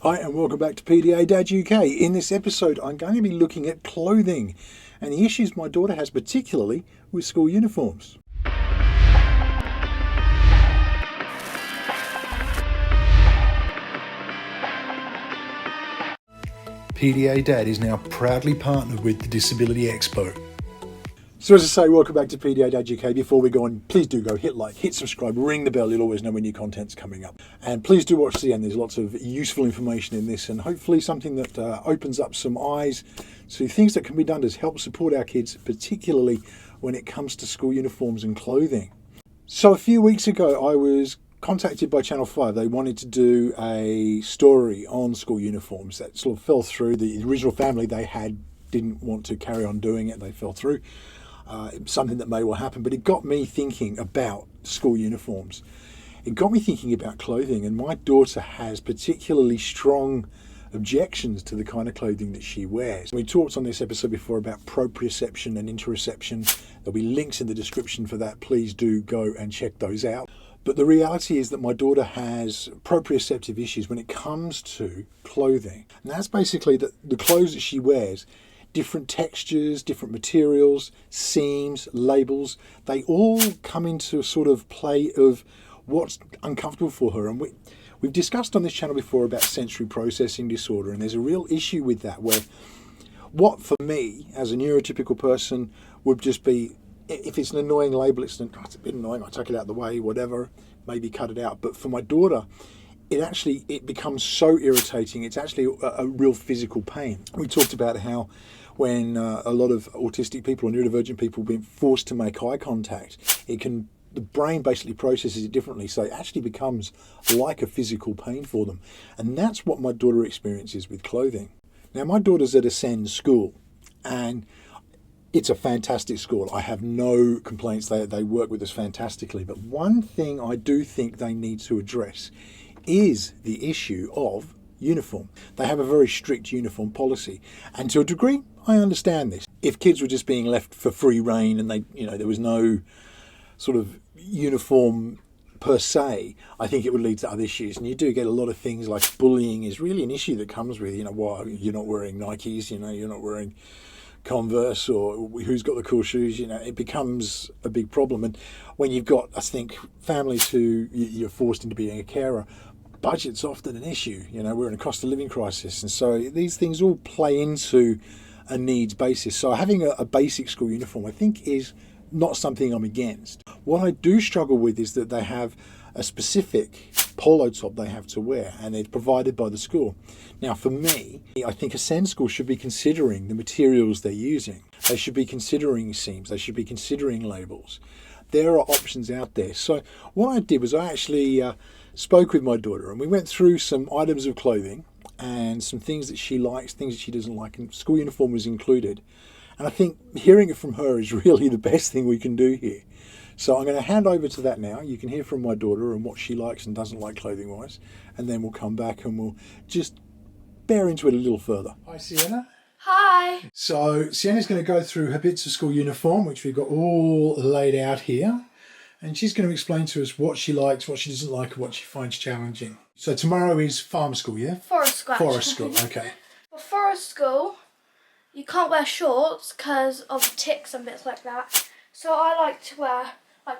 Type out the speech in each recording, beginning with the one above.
Hi and welcome back to PDA Dad UK. In this episode I'm going to be looking at clothing and the issues my daughter has particularly with school uniforms. PDA Dad is now proudly partnered with the Disability Expo. So as I say, welcome back to PDA Dad UK. Before we go on, please do go hit like, hit subscribe, ring the bell. You'll always know when new content's coming up. And please do watch the end. There's lots of useful information in this and hopefully something that opens up some eyes to things that can be done to help support our kids, particularly when it comes to school uniforms and clothing. So a few weeks ago, I was contacted by Channel 5. They wanted to do a story on school uniforms that sort of fell through. The original family they had didn't want to carry on doing it. They fell through. Something that may well happen, but it got me thinking about school uniforms. It got me thinking about clothing, and my daughter has particularly strong objections to the kind of clothing that she wears. We talked on this episode before about proprioception and interoception. There'll be links in the description for that. Please do go and check those out. But the reality is that my daughter has proprioceptive issues when it comes to clothing. And that's basically that the clothes that she wears, different textures, different materials, seams, labels, they all come into a sort of play of what's uncomfortable for her. And we've discussed on this channel before about sensory processing disorder, and there's a real issue with that, where what for me as a neurotypical person would just be, if it's an annoying label, it's a bit annoying, I take it out of the way, whatever, maybe cut it out. But for my daughter, it becomes so irritating. It's actually a real physical pain. We talked about how when a lot of autistic people or neurodivergent people have been forced to make eye contact, the brain basically processes it differently, so it actually becomes like a physical pain for them. And that's what my daughter experiences with clothing. Now, my daughter's at Ascend School, and it's a fantastic school. I have no complaints. They work with us fantastically. But one thing I do think they need to address is the issue of uniform. They have a very strict uniform policy, and to a degree I understand this. If kids were just being left for free rein and there was no sort of uniform per se, I think it would lead to other issues. And you do get a lot of things like bullying is really an issue that comes with, why you're not wearing Nikes, you're not wearing Converse, or who's got the cool shoes, it becomes a big problem. And when you've got, I think, families who you're forced into being a carer, budget's often an issue. We're in a cost of living crisis, and so these things all play into a needs basis. So having a basic school uniform, I think, is not something I'm against. What I do struggle with is that they have a specific polo top they have to wear, and it's provided by the school. Now, for me, I think Ascend School should be considering the materials they're using. They should be considering seams. They should be considering labels. There are options out there. So what I did was I actually spoke with my daughter, and we went through some items of clothing and some things that she likes, things that she doesn't like, and school uniform was included. And I think hearing it from her is really the best thing we can do here. So I'm going to hand over to that now. You can hear from my daughter and what she likes and doesn't like clothing wise, and then we'll come back and we'll just bear into it a little further. Hi, Sienna. Hi. So Sienna's going to go through her bits of school uniform, which we've got all laid out here. And she's going to explain to us what she likes, what she doesn't like, and what she finds challenging. So tomorrow is farm school, yeah? Forest school. Forest school, okay. For forest school, you can't wear shorts because of ticks and bits like that. So I like to wear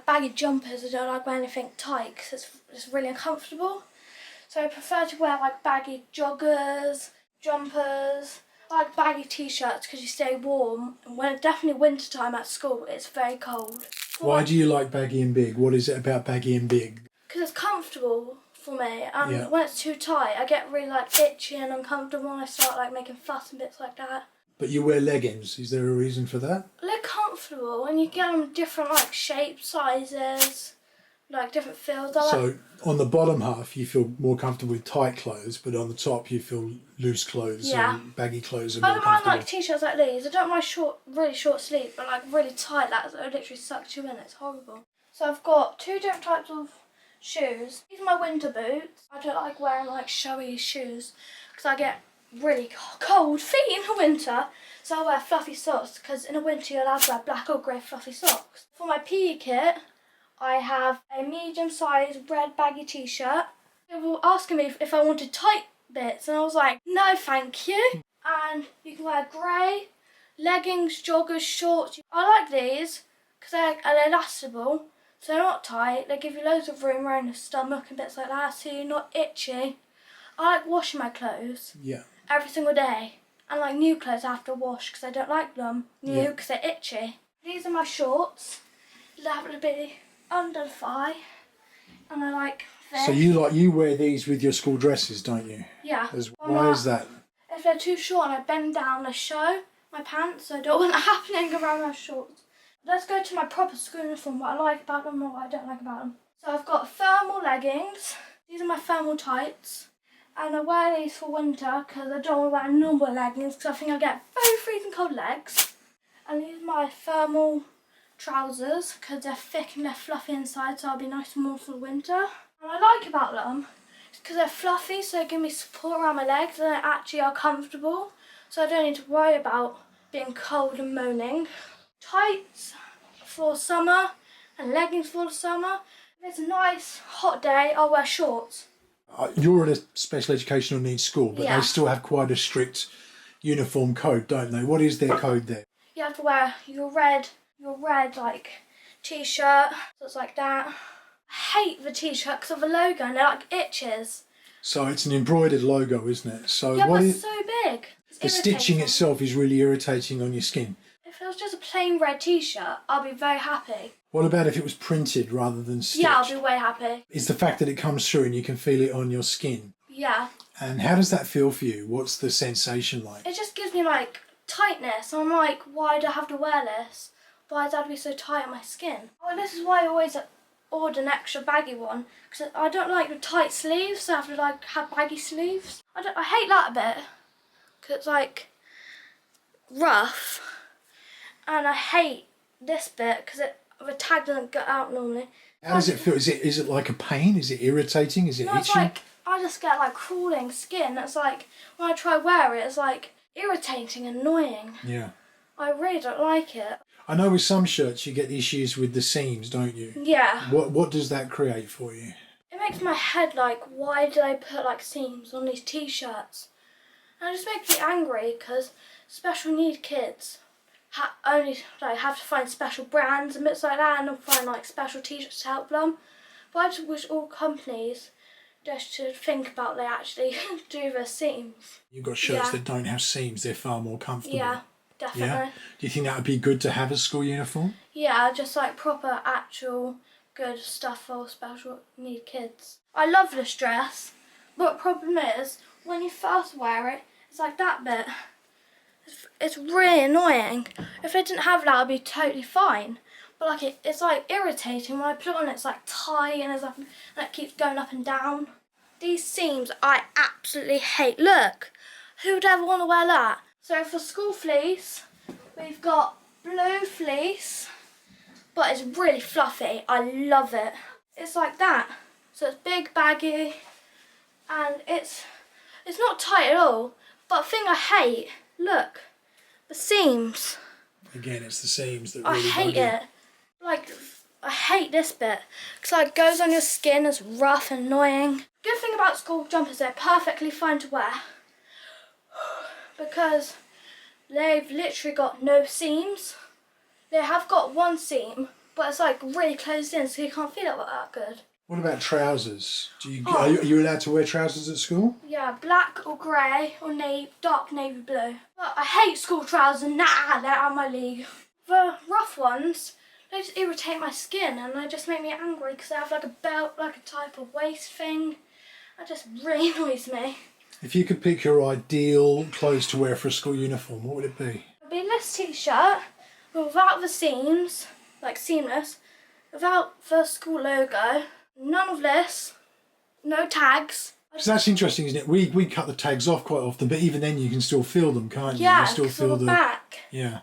baggy jumpers. I don't like wearing anything tight because it's really uncomfortable. So I prefer to wear baggy joggers, jumpers. I like baggy t-shirts because you stay warm. And when definitely winter time at school, it's very cold. Why do you like baggy and big? What is it about baggy and big? Because it's comfortable for me, and when it's too tight, I get really itchy and uncomfortable, and I start making fuss and bits like that. But you wear leggings. Is there a reason for that? They're comfortable, and you get them different shapes, sizes, different feels. So on the bottom half, you feel more comfortable with tight clothes, but on the top, you feel loose clothes and baggy clothes are more comfortable. I don't mind t-shirts like these. I don't mind really short sleeve, but really tight. That literally sucks you in. It's horrible. So I've got two different types of shoes. These are my winter boots. I don't like wearing showy shoes because I get really cold feet in the winter. So I wear fluffy socks because in the winter you're allowed to wear black or grey fluffy socks. For my PE kit, I have a medium-sized red baggy t-shirt. They were asking me if I wanted tight bits, and I was like, no thank you. And you can wear grey leggings, joggers, shorts. I like these because they're elastable, so they're not tight. They give you loads of room around the stomach and bits like that, so you're not itchy. I like washing my clothes every single day, and like new clothes I have to wash because I don't like them new because they're itchy. These are my shorts. They have to be under the thigh, and I like this. So you wear these with your school dresses, don't you? Yeah. Why is that? If they're too short and I bend down, they show my pants, so I don't want that happening around my shorts. Let's go to my proper school uniform, what I like about them and what I don't like about them. So I've got thermal leggings. These are my thermal tights. And I wear these for winter because I don't want to wear normal leggings because I think I get very freezing cold legs. And these are my thermal trousers because they're thick and they're fluffy inside, so I'll be nice and warm for the winter. And what I like about them is because they're fluffy, so they give me support around my legs and they actually are comfortable, so I don't need to worry about being cold and moaning. Tights for summer and leggings for the summer. If it's a nice hot day, I'll wear shorts. You're at a special educational needs school, but they still have quite a strict uniform code, don't they? What is their code there? You have to wear your red like t-shirt, so it's like that. I hate the t-shirt because of the logo and it like itches. So it's an embroidered logo, isn't it? So yeah, but it's so big. The stitching itself is really irritating on your skin. If it was just a plain red t-shirt, I'll be very happy. What about if it was printed rather than stitched? Yeah, I'll be way happy. It's the fact that it comes through and you can feel it on your skin. Yeah. And how does that feel for you? What's the sensation like? It just gives me like tightness. I'm like, why do I have to wear this? Why does that be so tight on my skin? Oh, this is why I always order an extra baggy one, because I don't like the tight sleeves, so I have to like have baggy sleeves. I hate that a bit, because it's like rough, and I hate this bit because the tag doesn't get out normally. How does it feel? Is it like a pain? Is it irritating? Is it itchy? It's like I just get like crawling skin. It's like when I try wear it, it's like irritating and annoying. Yeah. I really don't like it. I know with some shirts you get issues with the seams, don't you? Yeah. What does that create for you? It makes my head like, why did I put like seams on these t-shirts? And it just makes me angry because special need kids only like have to find special brands and bits like that, and find like special t-shirts to help them. But I just wish all companies just should think about they actually do their seams. You've got shirts that don't have seams; they're far more comfortable. Yeah. Definitely. Yeah? Do you think that would be good to have a school uniform? Yeah, just like proper, actual, good stuff for special need kids. I love this dress, but the problem is, when you first wear it, it's like that bit. It's really annoying. If it didn't have that, I'd be totally fine. But like it's like irritating when I put it on. It's like tight and it keeps going up and down. These seams I absolutely hate. Look, who would ever want to wear that? So for school fleece, we've got blue fleece, but it's really fluffy. I love it. It's like that. So it's big, baggy, and it's not tight at all. But the thing I hate, look, the seams. Again, it's the seams that I really hate it. Like, I hate this bit because like, it goes on your skin. It's rough and annoying. Good thing about school jumpers, they're perfectly fine to wear, because they've literally got no seams. They have got one seam, but it's like really closed in, so you can't feel it that good. What about trousers? Are you allowed to wear trousers at school? Yeah, black or grey or dark navy blue. But I hate school trousers. Nah, they're out of my league. The rough ones, they just irritate my skin and they just make me angry because they have like a belt, like a type of waist thing. That just really annoys me. If you could pick your ideal clothes to wear for a school uniform, what would it be? It'd be this t-shirt, but without the seams, like seamless, without the school logo, none of this, no tags. So that's interesting, isn't it? We cut the tags off quite often, but even then you can still feel them, can't you? Yeah, you still feel the back. Yeah.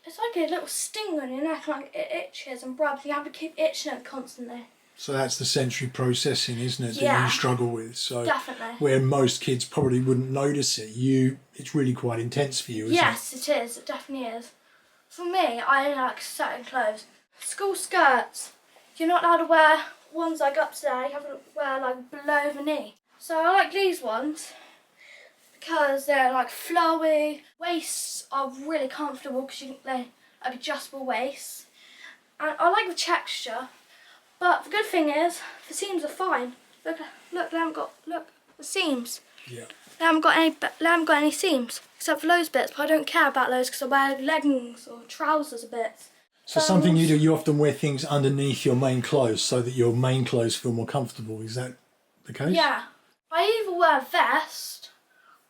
It's like a little sting on your neck, like it itches and rubs. You have to keep itching it constantly. So that's the sensory processing, isn't it, that Yeah, you struggle with? So definitely. Where most kids probably wouldn't notice it, it's really quite intense for you, isn't it? Yes, it is. It definitely is. For me, I only like certain clothes. School skirts, you're not allowed to wear ones like up to there. You have to wear like below the knee. So I like these ones because they're like flowy. Waists are really comfortable because they're like adjustable waists. And I like the texture. But the good thing is, the seams are fine. Look, they haven't got, look, the seams. Yeah. They haven't got any seams, except for those bits, but I don't care about those because I wear leggings or trousers a bit. So something you do, you often wear things underneath your main clothes so that your main clothes feel more comfortable. Is that the case? Yeah. I either wear a vest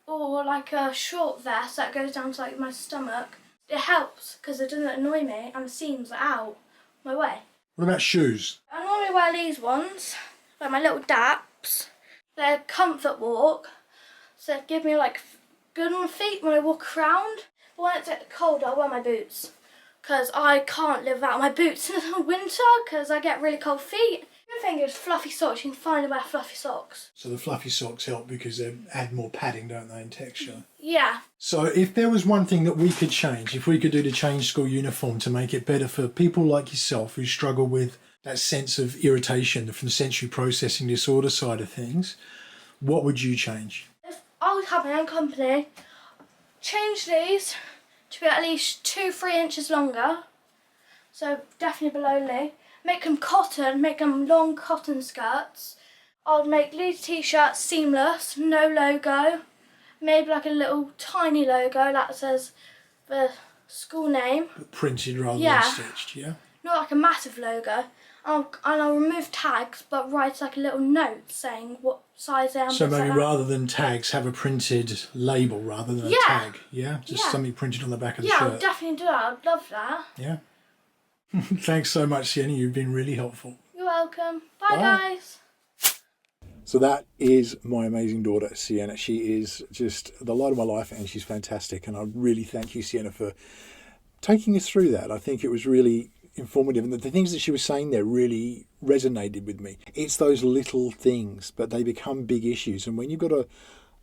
or like a short vest that goes down to like my stomach. It helps because it doesn't annoy me and the seams are out my way. What about shoes? I normally wear these ones, like my little daps. They're comfort walk, so they give me like good on the feet when I walk around. But when it's cold, I wear my boots because I can't live without my boots in the winter because I get really cold feet. The thing is fluffy socks. You can finally wear fluffy socks. So the fluffy socks help because they add more padding, don't they, in texture? Yeah. So if there was one thing that we could change, if we could do to change school uniform to make it better for people like yourself who struggle with that sense of irritation from the sensory processing disorder side of things, what would you change? If I would have my own company, change these to be at least 2-3 inches longer. So definitely below knee. Make them cotton, make them long cotton skirts. I would make these t-shirts seamless, no logo. Maybe like a little tiny logo that says the school name. But printed rather Yeah. than stitched, yeah? Not like a massive logo. And I'll remove tags, but write like a little note saying what size they are. So maybe like that. rather than tags, have a printed label rather than a tag, yeah? Just something printed on the back of the Yeah, shirt. I'll definitely do that. I'd love that. Yeah. Thanks so much, Sienna. You've been really helpful. You're welcome. Bye. Bye. Guys. So that is my amazing daughter, Sienna. She is just the light of my life and she's fantastic. And I really thank you, Sienna, for taking us through that. I think it was really informative. And the things that she was saying there really resonated with me. It's those little things, but they become big issues. And when you've got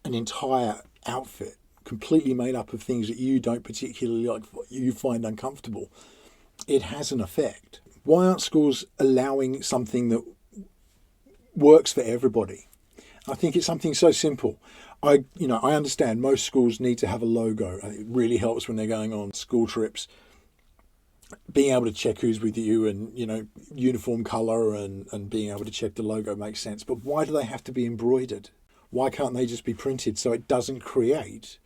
an entire outfit completely made up of things that you don't particularly like, you find uncomfortable, it has an effect. Why aren't schools allowing something that works for everybody? I think it's something so simple. I understand most schools need to have a logo. It really helps when they're going on school trips. Being able to check who's with you and, uniform colour and being able to check the logo makes sense. But why do they have to be embroidered? Why can't they just be printed so it doesn't create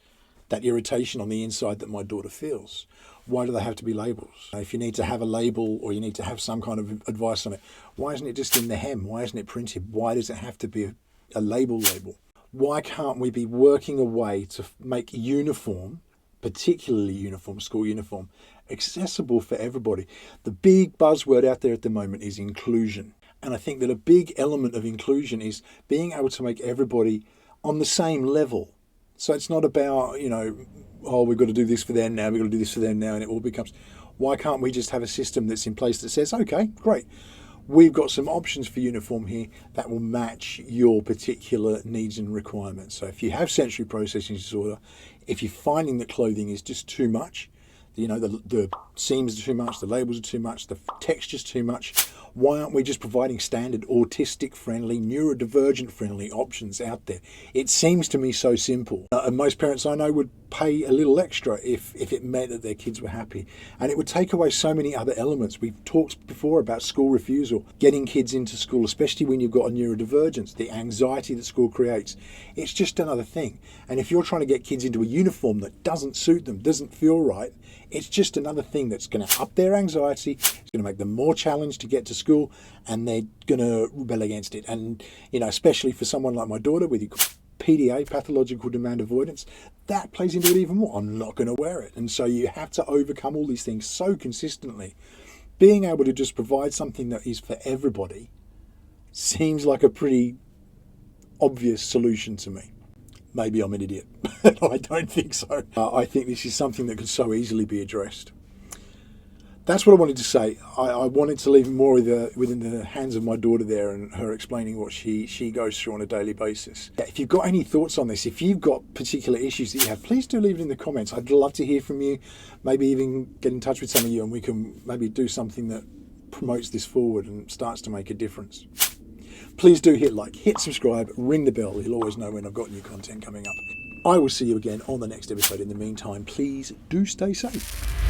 that irritation on the inside that my daughter feels? Why do they have to be labels? If you need to have a label or you need to have some kind of advice on it, why isn't it just in the hem? Why isn't it printed? Why does it have to be a label? Why can't we be working a way to make uniform, particularly uniform, school uniform, accessible for everybody? The big buzzword out there at the moment is inclusion. And I think that a big element of inclusion is being able to make everybody on the same level. So it's not about, we've got to do this for them now, we've got to do this for them now, and it all becomes, why can't we just have a system that's in place that says, okay, great, we've got some options for uniform here that will match your particular needs and requirements. So if you have sensory processing disorder, if you're finding that clothing is just too much, the seams are too much, the labels are too much, the texture's too much, why aren't we just providing standard autistic friendly, neurodivergent friendly options out there? It seems to me so simple. And most parents I know would pay a little extra if it meant that their kids were happy. And it would take away so many other elements. We've talked before about school refusal, getting kids into school, especially when you've got a neurodivergence, the anxiety that school creates. It's just another thing. And if you're trying to get kids into a uniform that doesn't suit them, doesn't feel right, it's just another thing that's going to up their anxiety, it's going to make them more challenged to get to school, and they're going to rebel against it. And, especially for someone like my daughter with PDA, Pathological Demand Avoidance, that plays into it even more. I'm not going to wear it. And so you have to overcome all these things so consistently. Being able to just provide something that is for everybody seems like a pretty obvious solution to me. Maybe I'm an idiot. I don't think so. I think this is something that could so easily be addressed. That's what I wanted to say. I wanted to leave more within the hands of my daughter there and her explaining what she goes through on a daily basis. If you've got any thoughts on this, if you've got particular issues that you have, please do leave it in the comments. I'd love to hear from you, maybe even get in touch with some of you and we can maybe do something that promotes this forward and starts to make a difference. Please do hit like, hit subscribe, ring the bell. You'll always know when I've got new content coming up. I will see you again on the next episode. In the meantime, please do stay safe.